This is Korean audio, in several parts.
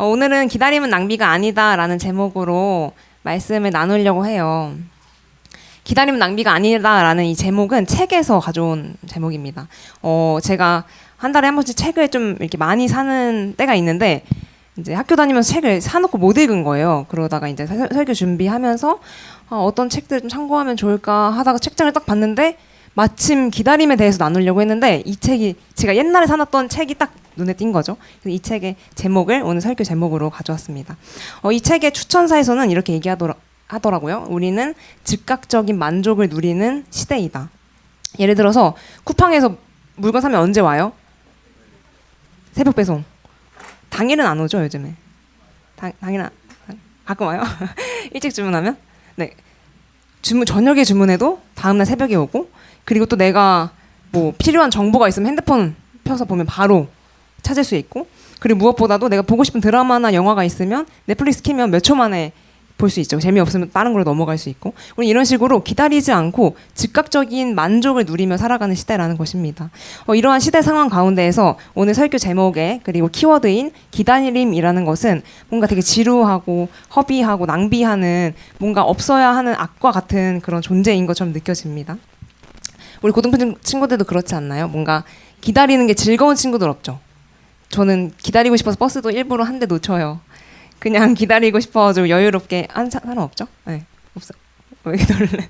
오늘은 기다림은 낭비가 아니다라는 제목으로 말씀을 나누려고 해요. 기다림은 낭비가 아니다라는 이 제목은 책에서 가져온 제목입니다. 제가 한 달에 한 번씩 책을 좀 이렇게 많이 사는 때가 있는데 이제 학교 다니면서 책을 사놓고 못 읽은 거예요. 그러다가 이제 설교 준비하면서 어떤 책들 좀 참고하면 좋을까 하다가 책장을 딱 봤는데 마침 기다림에 대해서 나누려고 했는데 이 책이 제가 옛날에 사놨던 책이 딱 눈에 띈 거죠. 그래서 이 책의 제목을 오늘 설교 제목으로 가져왔습니다. 이 책의 추천사에서는 이렇게 얘기하더라고요. 우리는 즉각적인 만족을 누리는 시대이다. 예를 들어서 쿠팡에서 물건 사면 언제 와요? 새벽 배송. 당일은 안 오죠, 요즘에. 당일은 가끔 와요. 일찍 주문하면. 네. 저녁에 주문해도 다음날 새벽에 오고, 그리고 또 내가 뭐 필요한 정보가 있으면 핸드폰 펴서 보면 바로 찾을 수 있고, 그리고 무엇보다도 내가 보고 싶은 드라마나 영화가 있으면 넷플릭스 키면 몇 초 만에 볼 수 있죠. 재미없으면 다른 걸로 넘어갈 수 있고. 우리 이런 식으로 기다리지 않고 즉각적인 만족을 누리며 살아가는 시대라는 것입니다. 이러한 시대 상황 가운데에서 오늘 설교 제목에 그리고 키워드인 기다림이라는 것은 뭔가 되게 지루하고 허비하고 낭비하는 뭔가 없어야 하는 악과 같은 그런 존재인 것처럼 느껴집니다. 우리 고등부 친구들도 그렇지 않나요? 뭔가 기다리는 게 즐거운 친구들 없죠? 저는 기다리고 싶어서 버스도 일부러 한 대 놓쳐요. 그냥 기다리고 싶어 좀 여유롭게 한 사람 없죠? 네, 없어. 왜 이렇게 놀래?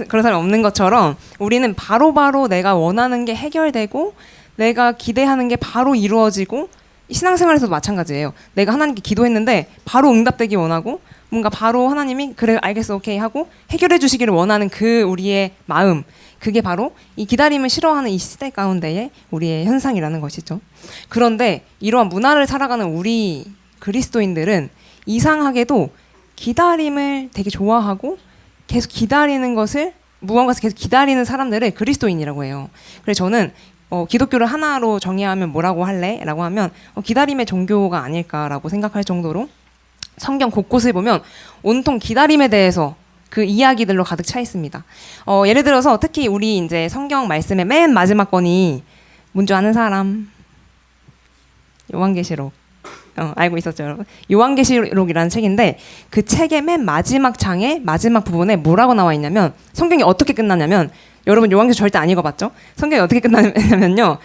그런 사람 없는 것처럼 우리는 바로바로 내가 원하는 게 해결되고 내가 기대하는 게 바로 이루어지고 신앙생활에서도 마찬가지예요. 내가 하나님께 기도했는데 바로 응답되기 원하고 뭔가 바로 하나님이 그래 알겠어 오케이 하고 해결해 주시기를 원하는 그 우리의 마음, 그게 바로 이 기다림을 싫어하는 이 시대 가운데의 우리의 현상이라는 것이죠. 그런데 이러한 문화를 살아가는 우리 그리스도인들은 이상하게도 기다림을 되게 좋아하고 계속 기다리는 것을 무언가에서 계속 기다리는 사람들을 그리스도인이라고 해요. 그래서 저는 기독교를 하나로 정의하면 뭐라고 할래? 라고 하면 기다림의 종교가 아닐까라고 생각할 정도로 성경 곳곳을 보면 온통 기다림에 대해서 그 이야기들로 가득 차 있습니다. 예를 들어서 특히 우리 이제 성경 말씀의 맨 마지막 권이 뭔지 아는 사람? 요한계시록. 알고 있었죠, 여러분? 요한계시록이라는 책인데 그 책의 맨 마지막 장의 마지막 부분에 뭐라고 나와 있냐면 성경이 어떻게 끝나냐면 여러분 요한계시록 절대 안 읽어봤죠? 성경이 어떻게 끝나냐면요.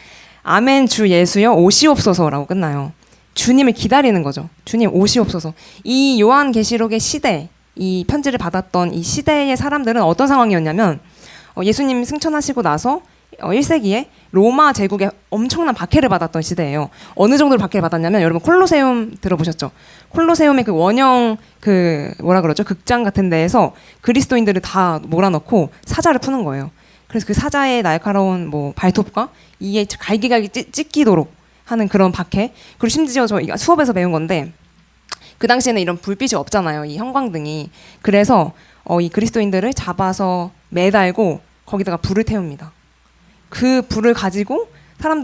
아멘 주 예수여 오시옵소서라고 끝나요. 주님을 기다리는 거죠. 주님 오시옵소서. 이 요한계시록의 시대, 이 편지를 받았던 이 시대의 사람들은 어떤 상황이었냐면 예수님 승천하시고 나서 1세기에 로마 제국에 엄청난 박해를 받았던 시대예요. 어느 정도로 박해를 받았냐면 여러분 콜로세움 들어보셨죠? 콜로세움의 그 원형 그 뭐라 그러죠? 극장 같은 데에서 그리스도인들을 다 몰아넣고 사자를 푸는 거예요. 그래서 그 사자의 날카로운 뭐 발톱과 이에 갈기갈기 찢기도록 하는 그런 박해. 그리고 심지어 저 수업에서 배운 건데 그 당시에는 이런 불빛이 없잖아요. 이 형광등이. 그래서 이 그리스도인들을 잡아서 매달고 거기다가 불을 태웁니다. 그 불을 가지고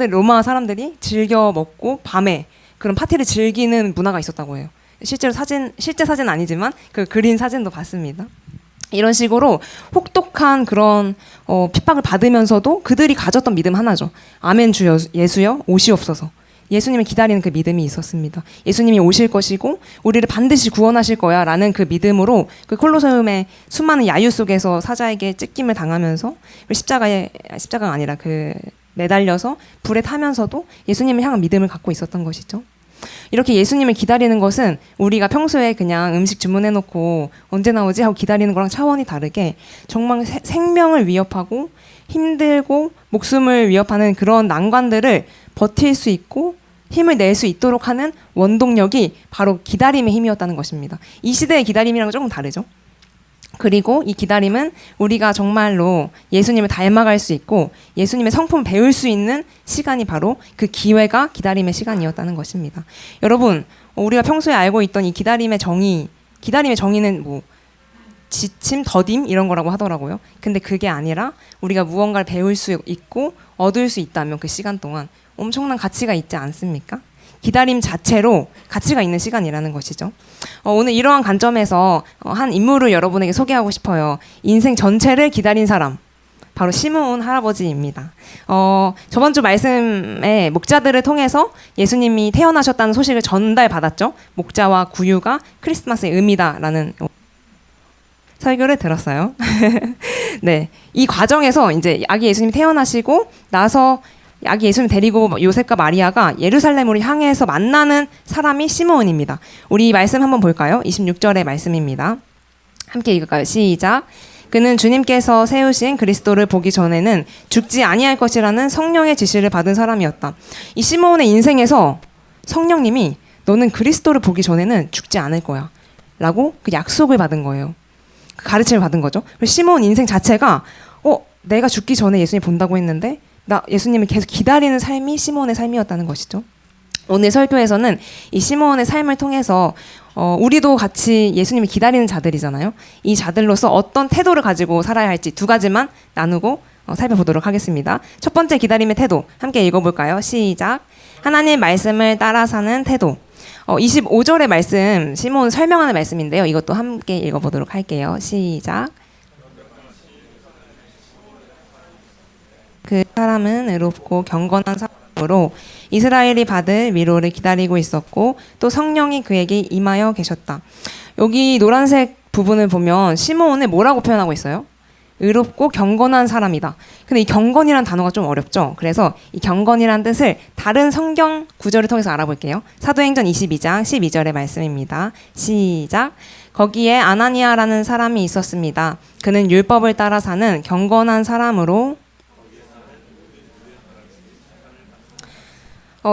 로마 사람들이 즐겨 먹고 밤에 그런 파티를 즐기는 문화가 있었다고 해요. 실제 사진 아니지만 그 그린 사진도 봤습니다. 이런 식으로 혹독한 그런 핍박을 받으면서도 그들이 가졌던 믿음 하나죠. 아멘 주 예수여 오시옵소서. 예수님을 기다리는 그 믿음이 있었습니다. 예수님이 오실 것이고 우리를 반드시 구원하실 거야 라는 그 믿음으로 그 콜로세움의 수많은 야유 속에서 사자에게 찢김을 당하면서 십자가가 아니라 그 매달려서 불에 타면서도 예수님을 향한 믿음을 갖고 있었던 것이죠. 이렇게 예수님을 기다리는 것은 우리가 평소에 그냥 음식 주문해놓고 언제 나오지 하고 기다리는 거랑 차원이 다르게 정말 생명을 위협하고 힘들고 목숨을 위협하는 그런 난관들을 버틸 수 있고 힘을 낼 수 있도록 하는 원동력이 바로 기다림의 힘이었다는 것입니다. 이 시대의 기다림이랑은 조금 다르죠. 그리고 이 기다림은 우리가 정말로 예수님을 닮아갈 수 있고 예수님의 성품을 배울 수 있는 시간이 바로 그 기회가 기다림의 시간이었다는 것입니다. 여러분, 우리가 평소에 알고 있던 이 기다림의 정의는 뭐 지침, 더딤 이런 거라고 하더라고요. 근데 그게 아니라 우리가 무언가를 배울 수 있고 얻을 수 있다면 그 시간 동안 엄청난 가치가 있지 않습니까? 기다림 자체로 가치가 있는 시간이라는 것이죠. 오늘 이러한 관점에서 한 인물을 여러분에게 소개하고 싶어요. 인생 전체를 기다린 사람. 바로 시므온 할아버지입니다. 저번 주 말씀에 목자들을 통해서 예수님이 태어나셨다는 소식을 전달받았죠. 목자와 구유가 크리스마스의 의미다라는 설교를 들었어요. 네, 이 과정에서 이제 아기 예수님이 태어나시고 나서 아기 예수님 데리고 요셉과 마리아가 예루살렘으로 향해서 만나는 사람이 시므온입니다. 우리 말씀 한번 볼까요? 26절의 말씀입니다. 함께 읽을까요? 시작. 그는 주님께서 세우신 그리스도를 보기 전에는 죽지 아니할 것이라는 성령의 지시를 받은 사람이었다. 이 시므온의 인생에서 성령님이 너는 그리스도를 보기 전에는 죽지 않을 거야 라고 그 약속을 받은 거예요. 그 가르침을 받은 거죠. 그리고 시므온 인생 자체가 내가 죽기 전에 예수님 본다고 했는데 나 예수님을 계속 기다리는 삶이 시므온의 삶이었다는 것이죠. 오늘 설교에서는 이 시므온의 삶을 통해서 우리도 같이 예수님을 기다리는 자들이잖아요. 이 자들로서 어떤 태도를 가지고 살아야 할지 두 가지만 나누고 살펴보도록 하겠습니다. 첫 번째 기다림의 태도 함께 읽어볼까요? 시작. 하나님 말씀을 따라 사는 태도. 25절의 말씀 시므온 설명하는 말씀인데요. 이것도 함께 읽어보도록 할게요. 시작. 그 사람은 의롭고 경건한 사람으로 이스라엘이 받을 위로를 기다리고 있었고 또 성령이 그에게 임하여 계셨다. 여기 노란색 부분을 보면 시므온을 뭐라고 표현하고 있어요? 의롭고 경건한 사람이다. 근데 이 경건이란 단어가 좀 어렵죠. 그래서 이 경건이란 뜻을 다른 성경 구절을 통해서 알아볼게요. 사도행전 22장 12절의 말씀입니다. 시작. 거기에 아나니아라는 사람이 있었습니다. 그는 율법을 따라 사는 경건한 사람으로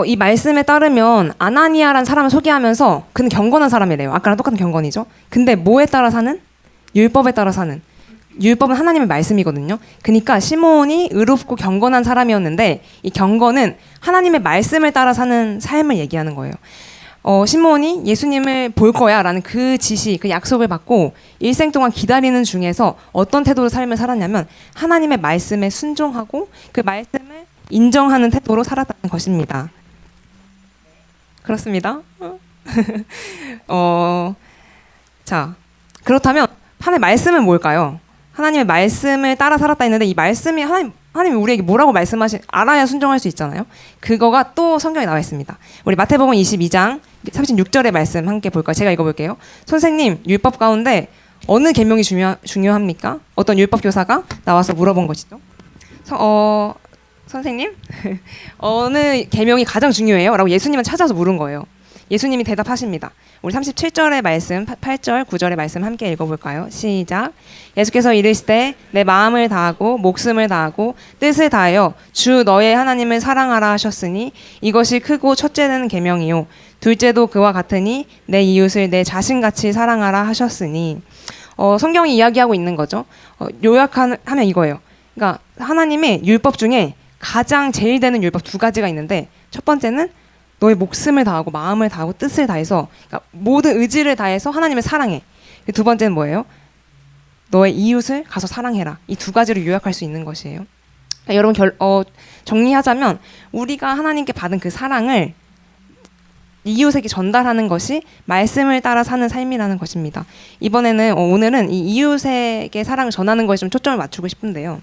이 말씀에 따르면 아나니아라는 사람을 소개하면서 그는 경건한 사람이래요. 아까랑 똑같은 경건이죠. 근데 뭐에 따라 사는? 율법에 따라 사는. 율법은 하나님의 말씀이거든요. 그러니까 시므온이 의롭고 경건한 사람이었는데 이 경건은 하나님의 말씀을 따라 사는 삶을 얘기하는 거예요. 시므온이 예수님을 볼 거야 라는 그 지시, 그 약속을 받고 일생 동안 기다리는 중에서 어떤 태도로 삶을 살았냐면 하나님의 말씀에 순종하고 그 말씀을 인정하는 태도로 살았다는 것입니다. 그렇습니다. 자, 그렇다면 하나님의 말씀은 뭘까요? 하나님의 말씀을 따라 살았다 했는데 이 말씀이 하나님이 우리에게 뭐라고 알아야 순종할 수 있잖아요. 그거가 또 성경에 나와 있습니다. 우리 마태복음 22장 36절의 말씀 함께 볼까요? 제가 읽어볼게요. 선생님, 율법 가운데 어느 계명이 중요합니까? 어떤 율법 교사가 나와서 물어본 것이죠. 선생님, 어느 계명이 가장 중요해요? 라고 예수님은 찾아서 물은 거예요. 예수님이 대답하십니다. 우리 37절의 말씀, 8절, 9절의 말씀 함께 읽어볼까요? 시작. 예수께서 이르시되 내 마음을 다하고 목숨을 다하고 뜻을 다하여 주 너의 하나님을 사랑하라 하셨으니 이것이 크고 첫째는 계명이요 둘째도 그와 같으니 내 이웃을 내 자신같이 사랑하라 하셨으니 성경이 이야기하고 있는 거죠. 요약하면 이거예요. 그러니까 하나님의 율법 중에 가장 제일 되는 율법 두 가지가 있는데 첫 번째는 너의 목숨을 다하고 마음을 다하고 뜻을 다해서 그러니까 모든 의지를 다해서 하나님을 사랑해. 두 번째는 뭐예요? 너의 이웃을 가서 사랑해라. 이 두 가지를 요약할 수 있는 것이에요. 그러니까 여러분 정리하자면 우리가 하나님께 받은 그 사랑을 이웃에게 전달하는 것이 말씀을 따라 사는 삶이라는 것입니다. 오늘은 이 이웃에게 사랑을 전하는 것에 좀 초점을 맞추고 싶은데요.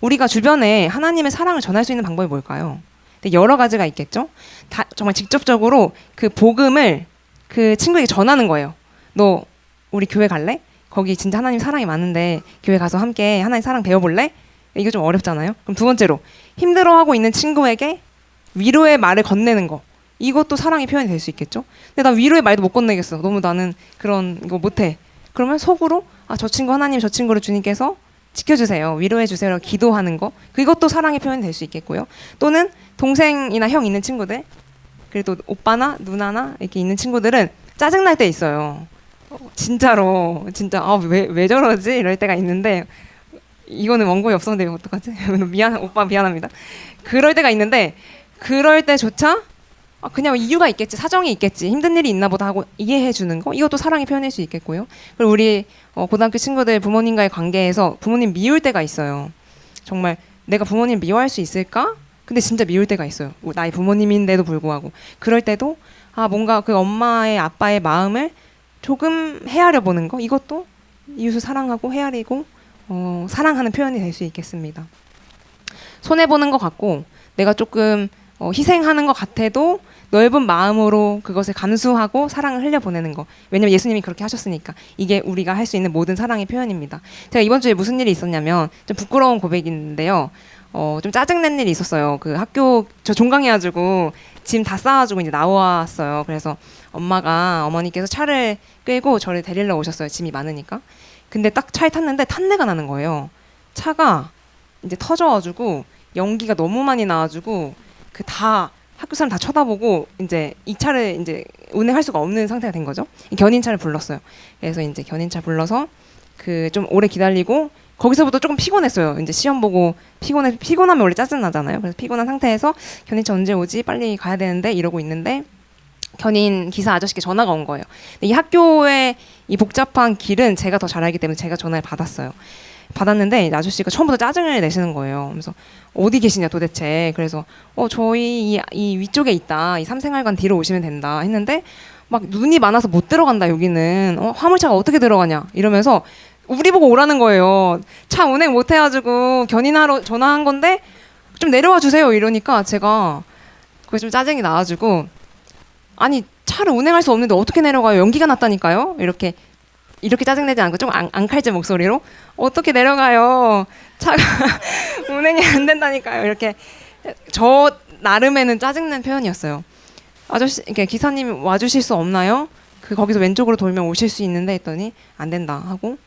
우리가 주변에 하나님의 사랑을 전할 수 있는 방법이 뭘까요? 여러 가지가 있겠죠. 정말 직접적으로 그 복음을 그 친구에게 전하는 거예요. 너 우리 교회 갈래? 거기 진짜 하나님 사랑이 많은데 교회 가서 함께 하나님 사랑 배워볼래? 이거 좀 어렵잖아요. 그럼 두 번째로 힘들어하고 있는 친구에게 위로의 말을 건네는 거. 이것도 사랑의 표현이 될 수 있겠죠. 근데 나 위로의 말도 못 건네겠어. 너무 나는 그런 거 못해. 그러면 속으로 저 친구 하나님 저 친구를 주님께서 지켜주세요. 위로해주세요. 기도하는 거. 그것도 사랑의 표현이 될 수 있겠고요. 또는 동생이나 형 있는 친구들 그래도 오빠나 누나나 이렇게 있는 친구들은 짜증날 때 있어요. 진짜로 진짜 왜 저러지? 이럴 때가 있는데 이거는 원고에 없었는데 어떡하지? 오빠 미안합니다. 그럴 때가 있는데 그럴 때조차 그냥 이유가 있겠지, 사정이 있겠지, 힘든 일이 있나 보다 하고 이해해 주는 거, 이것도 사랑의 표현일 수 있겠고요. 그리고 우리 고등학교 친구들 부모님과의 관계에서 부모님 미울 때가 있어요. 정말 내가 부모님 미워할 수 있을까? 근데 진짜 미울 때가 있어요. 나의 부모님인데도 불구하고. 그럴 때도 뭔가 그 엄마의 아빠의 마음을 조금 헤아려 보는 거, 이것도 이웃을 사랑하고 헤아리고 사랑하는 표현이 될 수 있겠습니다. 손해 보는 것 같고 내가 조금 희생하는 것 같아도 넓은 마음으로 그것을 감수하고 사랑을 흘려보내는 거. 왜냐면 예수님이 그렇게 하셨으니까. 이게 우리가 할 수 있는 모든 사랑의 표현입니다. 제가 이번 주에 무슨 일이 있었냐면 좀 부끄러운 고백인데요. 좀 짜증낸 일이 있었어요. 그 학교 저 종강해가지고 짐 다 싸가지고 이제 나왔어요. 그래서 어머니께서 차를 끌고 저를 데리러 오셨어요. 짐이 많으니까. 근데 딱 차에 탔는데 탄내가 나는 거예요. 차가 이제 터져가지고 연기가 너무 많이 나가지고 그 다 학교 사람 다 쳐다보고 이제 이 차를 이제 운행할 수가 없는 상태가 된 거죠. 견인차를 불렀어요. 그래서 이제 견인차 불러서 그 좀 오래 기다리고 거기서부터 조금 피곤했어요. 이제 시험 보고 피곤하면 원래 짜증 나잖아요. 그래서 피곤한 상태에서 견인차 언제 오지? 빨리 가야 되는데 이러고 있는데 견인 기사 아저씨께 전화가 온 거예요. 이 학교의 이 복잡한 길은 제가 더 잘 알기 때문에 제가 전화를 받았어요. 받았는데 아저씨가 처음부터 짜증을 내시는 거예요. 그래서 어디 계시냐 도대체. 그래서 저희 이 위쪽에 있다. 이 삼생활관 뒤로 오시면 된다 했는데 막 눈이 많아서 못 들어간다 여기는. 화물차가 어떻게 들어가냐 이러면서 우리 보고 오라는 거예요. 차 운행 못 해가지고 견인하러 전화한 건데 좀 내려와 주세요 이러니까 제가 그게 좀 짜증이 나가지고 아니 차를 운행할 수 없는데 어떻게 내려가요? 연기가 났다니까요. 이렇게 짜증내지 않고 좀 앙칼진 목소리로 어떻게 내려가요? 차가 운행이 안 된다니까요. 이렇게 저 나름에는 짜증낸 표현이었어요. 아저씨, 이렇게 기사님 와주실 수 없나요? 거기서 왼쪽으로 돌면 오실 수 있는데 했더니 안 된다 하고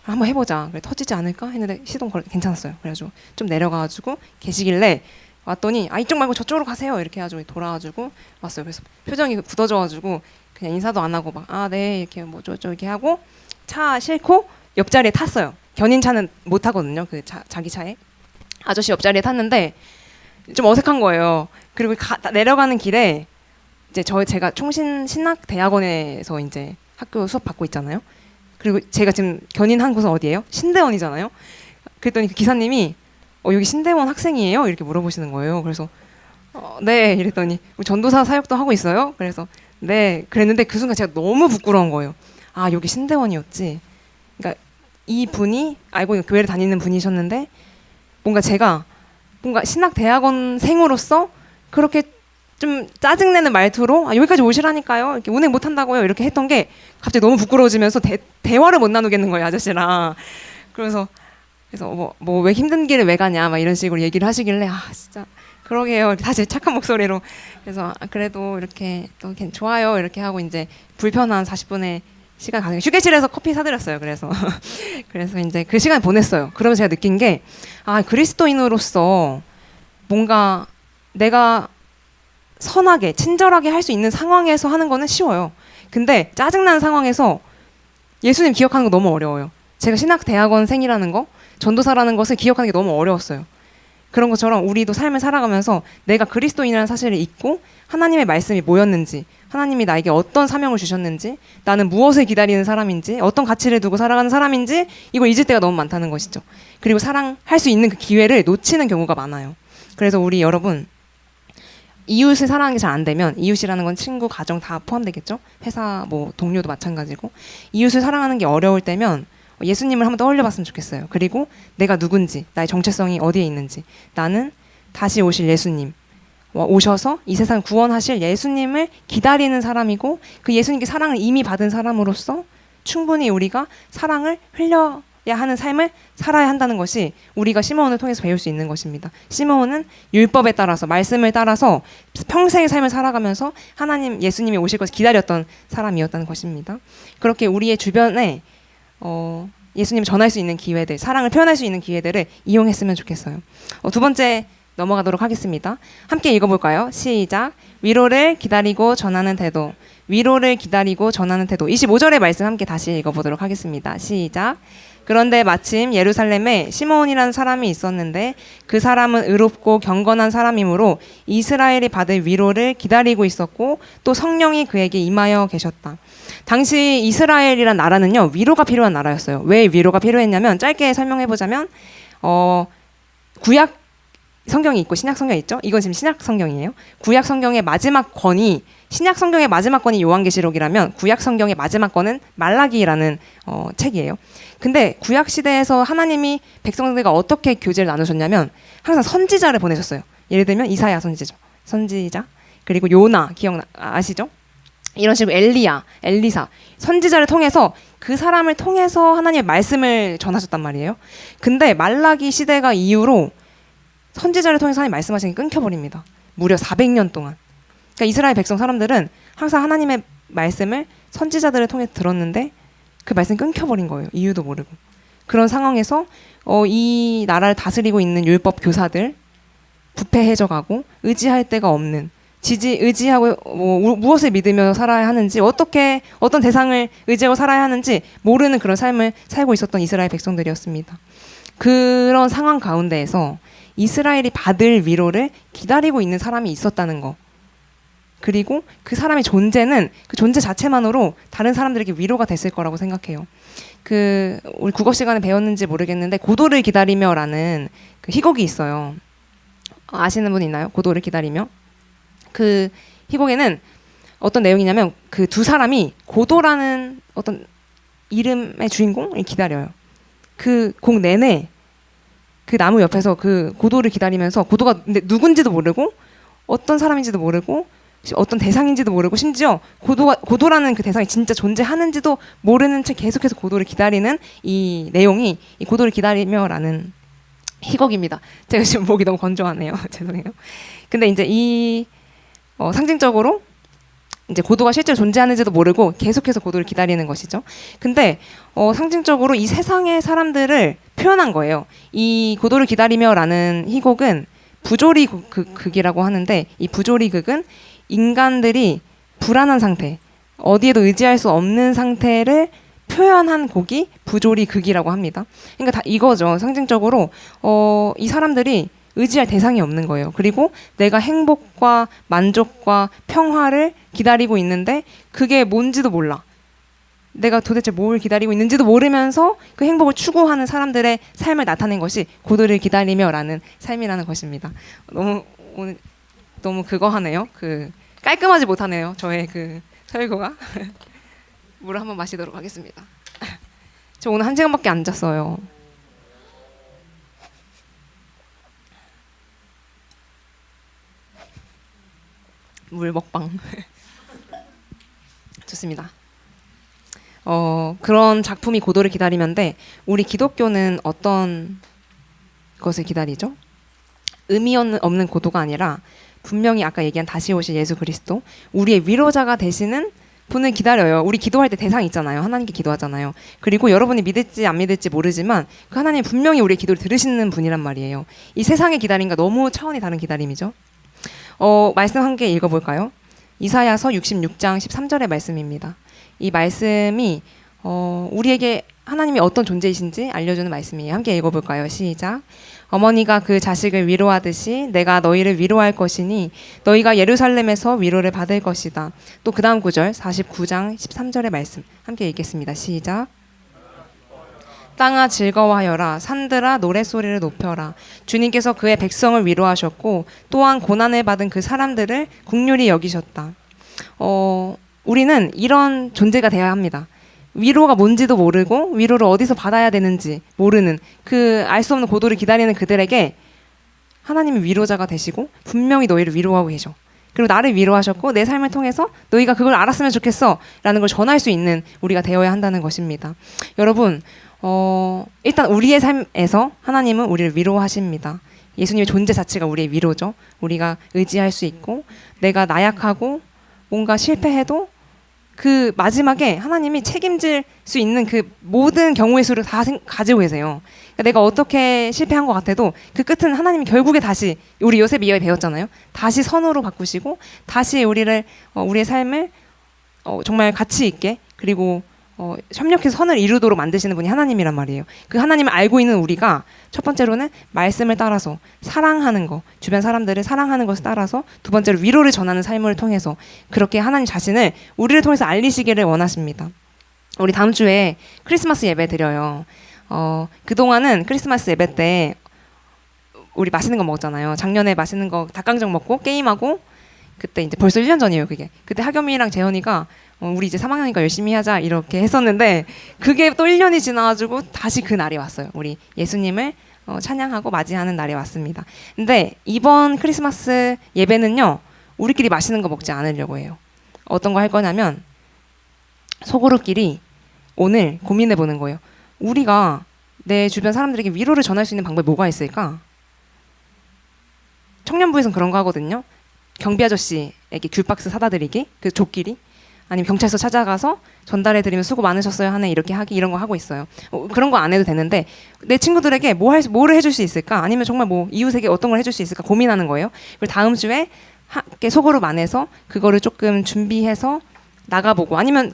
한번 해보자. 그래, 터지지 않을까 했는데 시동 괜찮았어요. 그래가지고 좀 내려가가지고 계시길래 왔더니 이쪽 말고 저쪽으로 가세요. 이렇게 해가지고 돌아가지고 왔어요. 그래서 표정이 굳어져가지고 그냥 인사도 안 하고 막 네 이렇게 뭐 이렇게 하고 차 싣고 옆자리에 탔어요. 견인차는 못 타거든요. 자기 차에 아저씨 옆자리에 탔는데 좀 어색한 거예요. 그리고 내려가는 길에 이제 제가 총신 신학대학원에서 이제 학교 수업 받고 있잖아요. 그리고 제가 지금 견인한 곳은 어디예요? 신대원이잖아요. 그랬더니 그 기사님이 여기 신대원 학생이에요? 이렇게 물어보시는 거예요. 그래서 네 이랬더니 전도사 사역도 하고 있어요? 그래서 네 그랬는데 그 순간 제가 너무 부끄러운 거예요. 여기 신대원이었지. 그러니까 이 분이 알고 있는 교회를 다니는 분이셨는데 제가 신학대학원생으로서 그렇게 좀 짜증내는 말투로 여기까지 오시라니까요. 이렇게 운행 못 한다고요. 이렇게 했던 게 갑자기 너무 부끄러워지면서 대화를 못 나누겠는 거예요, 아저씨랑. 그래서 뭐 왜 힘든 길을 왜 가냐 막 이런 식으로 얘기를 하시길래 진짜 그러게요. 다시 착한 목소리로. 그래서 그래도 이렇게 또 좋아요. 이렇게 하고 이제 불편한 40분의 시간 가지고 휴게실에서 커피 사드렸어요. 그래서 이제 그 시간을 보냈어요. 그러면 제가 느낀 게 그리스도인으로서 뭔가 내가 선하게 친절하게 할 수 있는 상황에서 하는 거는 쉬워요. 근데 짜증나는 상황에서 예수님 기억하는 거 너무 어려워요. 제가 신학대학원생이라는 거, 전도사라는 것을 기억하는 게 너무 어려웠어요. 그런 것처럼 우리도 삶을 살아가면서 내가 그리스도인이라는 사실을 잊고 하나님의 말씀이 뭐였는지, 하나님이 나에게 어떤 사명을 주셨는지, 나는 무엇을 기다리는 사람인지, 어떤 가치를 두고 살아가는 사람인지 이걸 잊을 때가 너무 많다는 것이죠. 그리고 사랑할 수 있는 그 기회를 놓치는 경우가 많아요. 그래서 우리 여러분 이웃을 사랑하는 게 잘 안 되면, 이웃이라는 건 친구, 가정 다 포함되겠죠? 회사 뭐 동료도 마찬가지고 이웃을 사랑하는 게 어려울 때면 예수님을 한번 떠올려 봤으면 좋겠어요. 그리고 내가 누군지, 나의 정체성이 어디에 있는지, 나는 다시 오실 예수님 오셔서 이 세상을 구원하실 예수님을 기다리는 사람이고 그 예수님께 사랑을 이미 받은 사람으로서 충분히 우리가 사랑을 흘려야 하는 삶을 살아야 한다는 것이 우리가 시므온을 통해서 배울 수 있는 것입니다. 시므온은 율법에 따라서, 말씀을 따라서 평생의 삶을 살아가면서 하나님, 예수님이 오실 것을 기다렸던 사람이었다는 것입니다. 그렇게 우리의 주변에 예수님 전할 수 있는 기회들, 사랑을 표현할 수 있는 기회들을 이용했으면 좋겠어요. 두 번째 넘어가도록 하겠습니다. 함께 읽어볼까요? 시작. 위로를 기다리고 전하는 태도. 위로를 기다리고 전하는 태도. 25절의 말씀 함께 다시 읽어보도록 하겠습니다. 시작. 그런데 마침 예루살렘에 시므온이라는 사람이 있었는데 그 사람은 의롭고 경건한 사람이므로 이스라엘이 받을 위로를 기다리고 있었고 또 성령이 그에게 임하여 계셨다. 당시 이스라엘이란 나라는요, 위로가 필요한 나라였어요. 왜 위로가 필요했냐면, 짧게 설명해보자면 구약 성경이 있고 신약 성경이 있죠. 이건 지금 신약 성경이에요. 구약 성경의 마지막 권이 신약 성경의 마지막 권이 요한계시록이라면 구약 성경의 마지막 권은 말라기라는 책이에요. 근데 구약 시대에서 하나님이 백성들과 어떻게 교제를 나누셨냐면 항상 선지자를 보내셨어요. 예를 들면 이사야 선지자, 그리고 요나 아시죠? 이런 식으로 엘리야, 엘리사 선지자를 통해서 그 사람을 통해서 하나님의 말씀을 전하셨단 말이에요. 근데 말라기 시대가 이후로 선지자를 통해서 하나님 말씀하시는 게 끊겨버립니다. 무려 400년 동안. 그러니까 이스라엘 백성 사람들은 항상 하나님의 말씀을 선지자들을 통해 들었는데 그 말씀이 끊겨버린 거예요. 이유도 모르고. 그런 상황에서 이 나라를 다스리고 있는 율법 교사들 부패해져가고 의지할 데가 없는, 의지하고 무엇을 믿으며 살아야 하는지, 어떤 대상을 의지하고 살아야 하는지 모르는 그런 삶을 살고 있었던 이스라엘 백성들이었습니다. 그런 상황 가운데에서 이스라엘이 받을 위로를 기다리고 있는 사람이 있었다는 거, 그리고 그 사람의 존재는 그 존재 자체만으로 다른 사람들에게 위로가 됐을 거라고 생각해요. 우리 국어 시간에 배웠는지 모르겠는데 고도를 기다리며라는 그 희곡이 있어요. 아시는 분 있나요? 고도를 기다리며. 그 희곡에는 어떤 내용이냐면 그 두 사람이 고도라는 어떤 이름의 주인공을 기다려요. 그 곡 내내 그 나무 옆에서 그 고도를 기다리면서 고도가 누군지도 모르고 어떤 사람인지도 모르고 어떤 대상인지도 모르고 심지어 고도라는 그 대상이 진짜 존재하는지도 모르는 채 계속해서 고도를 기다리는 이 내용이 이 고도를 기다리며라는 희곡입니다. 제가 지금 목이 너무 건조하네요. 죄송해요. 근데 이제 상징적으로 이제 고도가 실제로 존재하는지도 모르고 계속해서 고도를 기다리는 것이죠. 근데 상징적으로 이 세상의 사람들을 표현한 거예요. 이 고도를 기다리며라는 희곡은 부조리 극이라고 하는데 이 부조리 극은 인간들이 불안한 상태, 어디에도 의지할 수 없는 상태를 표현한 곡이 부조리 극이라고 합니다. 그러니까 다 이거죠. 상징적으로 이 사람들이 의지할 대상이 없는 거예요. 그리고 내가 행복과 만족과 평화를 기다리고 있는데 그게 뭔지도 몰라. 내가 도대체 뭘 기다리고 있는지도 모르면서 그 행복을 추구하는 사람들의 삶을 나타낸 것이 고도를 기다리며라는 삶이라는 것입니다. 오늘 너무 그거 하네요. 깔끔하지 못하네요. 저의 설교가. 물을 한번 마시도록 하겠습니다. 저 오늘 1시간밖에 안 잤어요. 물 먹방. 좋습니다. 그런 작품이 고도를 기다리면데 우리 기독교는 어떤 것을 기다리죠? 의미 없는 고도가 아니라 분명히 아까 얘기한 다시 오실 예수 그리스도, 우리의 위로자가 되시는 분을 기다려요. 우리 기도할 때 대상이 있잖아요. 하나님께 기도하잖아요. 그리고 여러분이 믿을지 안 믿을지 모르지만 그 하나님 분명히 우리의 기도를 들으시는 분이란 말이에요. 이 세상의 기다림과 너무 차원이 다른 기다림이죠. 말씀 한 개 읽어볼까요? 이사야서 66장 13절의 말씀입니다. 이 말씀이 우리에게 하나님이 어떤 존재이신지 알려주는 말씀이에요. 함께 읽어볼까요? 시작. 어머니가 그 자식을 위로하듯이 내가 너희를 위로할 것이니 너희가 예루살렘에서 위로를 받을 것이다. 또 그 다음 구절 49장 13절의 말씀 함께 읽겠습니다. 시작. 땅아 즐거워하여라. 산들아 노랫소리를 높여라. 주님께서 그의 백성을 위로하셨고 또한 고난을 받은 그 사람들을 긍휼히 여기셨다. 우리는 이런 존재가 되어야 합니다. 위로가 뭔지도 모르고 위로를 어디서 받아야 되는지 모르는 알 수 없는 고도를 기다리는 그들에게 하나님이 위로자가 되시고 분명히 너희를 위로하고 계셔. 그리고 나를 위로하셨고 내 삶을 통해서 너희가 그걸 알았으면 좋겠어 라는 걸 전할 수 있는 우리가 되어야 한다는 것입니다. 여러분 일단 우리의 삶에서 하나님은 우리를 위로하십니다. 예수님의 존재 자체가 우리의 위로죠. 우리가 의지할 수 있고 내가 나약하고 뭔가 실패해도 그 마지막에 하나님이 책임질 수 있는 그 모든 경우의 수를 다 가지고 계세요. 그러니까 내가 어떻게 실패한 것 같아도 그 끝은 하나님이 결국에 다시 우리 요셉 이야기 배웠잖아요. 다시 선으로 바꾸시고 다시 우리의 삶을 정말 가치 있게 그리고 협력해서 선을 이루도록 만드시는 분이 하나님이란 말이에요. 그 하나님을 알고 있는 우리가 첫 번째로는 말씀을 따라서 사랑하는 거, 주변 사람들을 사랑하는 것을 따라서 두 번째로 위로를 전하는 삶을 통해서 그렇게 하나님 자신을 우리를 통해서 알리시기를 원하십니다. 우리 다음 주에 크리스마스 예배 드려요. 그동안은 크리스마스 예배 때 우리 맛있는 거 먹었잖아요. 작년에 맛있는 거 닭강정 먹고 게임하고 그때 이제 벌써 1년 전이에요. 그게 그때 하겸이랑 재현이가 우리 이제 3학년이니까 열심히 하자 이렇게 했었는데 그게 또 1년이 지나가지고 다시 그 날이 왔어요. 우리 예수님을 찬양하고 맞이하는 날이 왔습니다. 근데 이번 크리스마스 예배는요, 우리끼리 맛있는 거 먹지 않으려고 해요. 어떤 거 할 거냐면 속으로끼리 오늘 고민해 보는 거예요. 우리가 내 주변 사람들에게 위로를 전할 수 있는 방법이 뭐가 있을까? 청년부에서는 그런 거 하거든요. 경비 아저씨에게 귤박스 사다 드리기, 그 족끼리, 아니면 경찰서 찾아가서 전달해 드리면 수고 많으셨어요 하네, 이렇게 하기, 이런 거 하고 있어요. 그런 거 안 해도 되는데 내 친구들에게 뭐를 해줄 수 있을까? 아니면 정말 뭐 이웃에게 어떤 걸 해줄 수 있을까 고민하는 거예요. 그리고 다음 주에 소그룹 안에서 그거를 조금 준비해서 나가보고, 아니면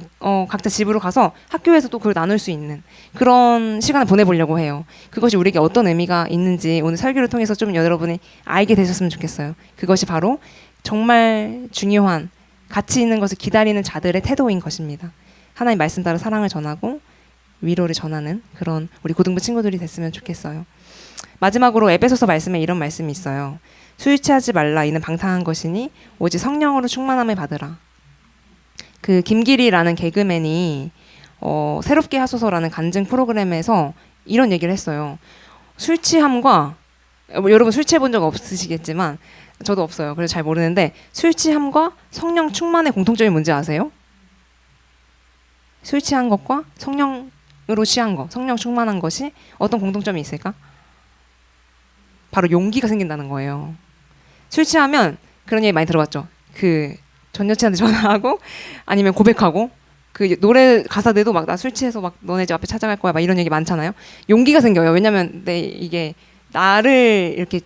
각자 집으로 가서 학교에서 또 그걸 나눌 수 있는 그런 시간을 보내보려고 해요. 그것이 우리에게 어떤 의미가 있는지 오늘 설교를 통해서 좀 여러분이 알게 되셨으면 좋겠어요. 그것이 바로 정말 중요한 가치 있는 것을 기다리는 자들의 태도인 것입니다. 하나님 말씀 따라 사랑을 전하고 위로를 전하는 그런 우리 고등부 친구들이 됐으면 좋겠어요. 마지막으로 에베소서 말씀에 이런 말씀이 있어요. 술 취하지 말라, 이는 방탕한 것이니 오직 성령으로 충만함을 받으라. 그 김기리라는 개그맨이 새롭게 하소서라는 간증 프로그램에서 이런 얘기를 했어요. 술 취함과 여러분 술 취해 본 적 없으시겠지만 저도 없어요. 그래서 잘 모르는데 술 취함과 성령 충만의 공통점이 뭔지 아세요? 술 취한 것과 성령으로 취한 것, 성령 충만한 것이 어떤 공통점이 있을까? 바로 용기가 생긴다는 거예요. 술 취하면 그런 얘기 많이 들어봤죠. 그 전 여친한테 전화하고 아니면 고백하고, 그 노래 가사들도 막 나 술 취해서 막 너네 집 앞에 찾아갈 거야 막 이런 얘기 많잖아요. 용기가 생겨요. 왜냐면 이게 나를 이렇게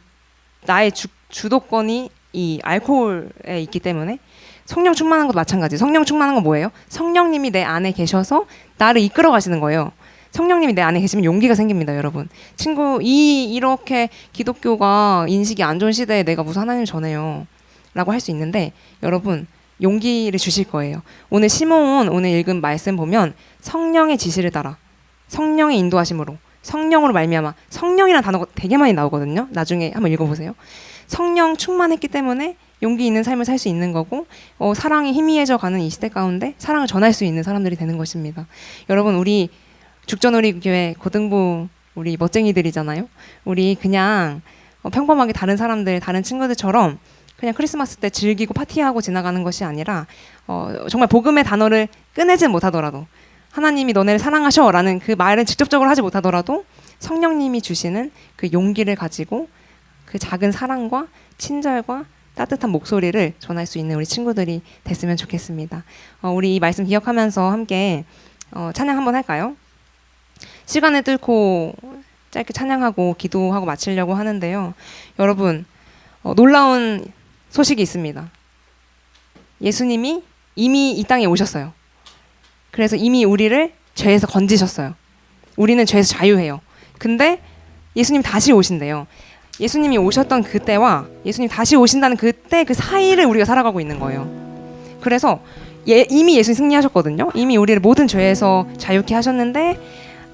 나의 주도권이 이 알코올에 있기 때문에. 성령 충만한 것도 마찬가지. 성령 충만한 건 뭐예요? 성령님이 내 안에 계셔서 나를 이끌어 가시는 거예요. 성령님이 내 안에 계시면 용기가 생깁니다, 여러분. 이렇게 기독교가 인식이 안 좋은 시대에 내가 무슨 하나님 전해요 라고 할 수 있는데, 여러분 용기를 주실 거예요. 오늘 시몬 오늘 읽은 말씀 보면 성령의 지시를 따라 성령의 인도하심으로 성령으로 말미암아, 성령이라는 단어가 되게 많이 나오거든요. 나중에 한번 읽어보세요. 성령 충만했기 때문에 용기 있는 삶을 살 수 있는 거고, 사랑이 희미해져 가는 이 시대 가운데 사랑을 전할 수 있는 사람들이 되는 것입니다. 여러분, 우리 죽전우리교회 고등부 우리 멋쟁이들이잖아요. 우리 그냥 평범하게 다른 사람들, 다른 친구들처럼 그냥 크리스마스 때 즐기고 파티하고 지나가는 것이 아니라 정말 복음의 단어를 꺼내지 못하더라도, 하나님이 너네를 사랑하셔 라는 그 말을 직접적으로 하지 못하더라도 성령님이 주시는 그 용기를 가지고 그 작은 사랑과 친절과 따뜻한 목소리를 전할 수 있는 우리 친구들이 됐으면 좋겠습니다. 우리 이 말씀 기억하면서 함께 찬양 한번 할까요? 시간을 뚫고 짧게 찬양하고 기도하고 마치려고 하는데요. 여러분, 놀라운 소식이 있습니다. 예수님이 이미 이 땅에 오셨어요. 그래서 이미 우리를 죄에서 건지셨어요. 우리는 죄에서 자유해요. 근데 예수님 다시 오신대요. 예수님이 오셨던 그때와 예수님 다시 오신다는 그때 그 사이를 우리가 살아가고 있는 거예요. 그래서 이미 예수님 승리하셨거든요. 이미 우리를 모든 죄에서 자유케 하셨는데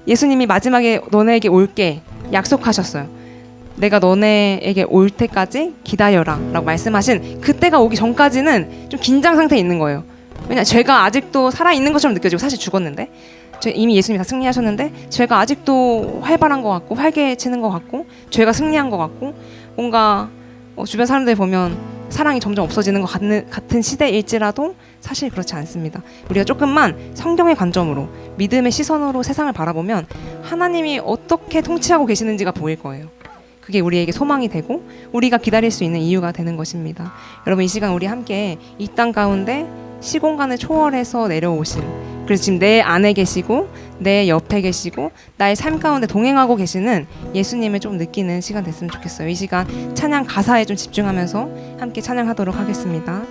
예수님이 마지막에 너네에게 올게 약속하셨어요. 내가 너네에게 올 때까지 기다려라 라고 말씀하신 그때가 오기 전까지는 좀 긴장 상태에 있는 거예요. 왜냐, 죄가 아직도 살아있는 것처럼 느껴지고, 사실 죽었는데 이미 예수님이 다 승리하셨는데 죄가 아직도 활발한 것 같고 활개치는 것 같고 죄가 승리한 것 같고, 뭔가 주변 사람들 보면 사랑이 점점 없어지는 것 같은 시대일지라도 사실 그렇지 않습니다. 우리가 조금만 성경의 관점으로, 믿음의 시선으로 세상을 바라보면 하나님이 어떻게 통치하고 계시는지가 보일 거예요. 그게 우리에게 소망이 되고 우리가 기다릴 수 있는 이유가 되는 것입니다. 여러분, 이 시간 우리 함께 이 땅 가운데 시공간을 초월해서 내려오신, 그래서 지금 내 안에 계시고 내 옆에 계시고 나의 삶 가운데 동행하고 계시는 예수님을 좀 느끼는 시간 됐으면 좋겠어요. 이 시간 찬양 가사에 좀 집중하면서 함께 찬양하도록 하겠습니다.